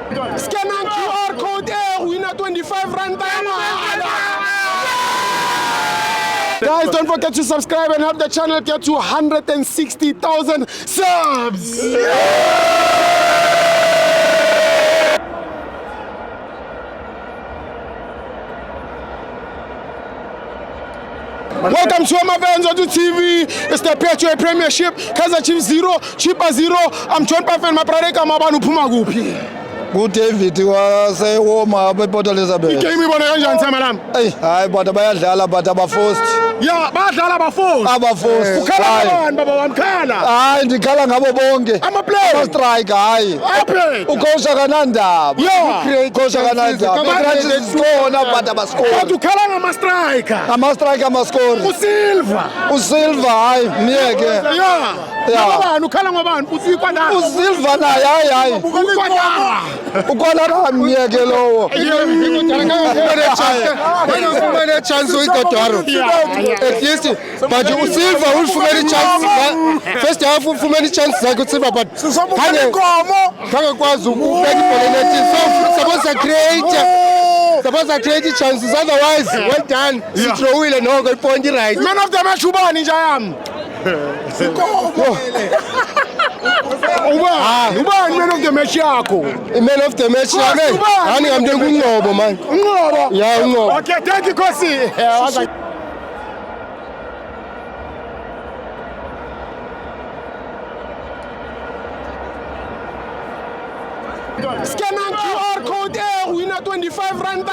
Scan and QR code winner 25 rand. Guys, don't forget to subscribe and help the channel get to 160,000 subs. Welcome to Amavenzo to TV. It's the Petro Premiership. Kaizer Chiefs 0, Chippa 0. I'm joined by my brother Kamabanu Pumagupi. Good David wasewoma bePort Elizabeth. Game ibona kanjani Samalam? Hayi but bayadlala but abaforced. Yeah, badlala abaforced. Ukhala ngani baba wamkhala? Hayi ndikhala ngabo bonke. Ama-player. Strike hayi. Ukosha kanandaba. Yeah. Ukosha kanandaba. Begrati score but abascore. But ukhala ngama-striker. Ama-striker amascore. Usilva hayi miyeke. Yeah. Ngobani ukhala ngobani? Usikwana. Usilva naye hayi. Ukwala miyeke lowo. Ufumene chance uyigodwaro. At least but uSilva ufumene chance. First half ufumene chance zakhe uSilva but khange kwazi ukubeka ibhola nethi. So suppose create chances, otherwise well done. Sithrowile noko ipoint right. Man of the match ubani nje yami? Ubani man of the match yakho? Man of the match yami. Hani ngamntu uNgcobo man. Unqobo? Yeah, uNgcobo. Okay, thank you Kosi. Scan and QR code winner 25 rand.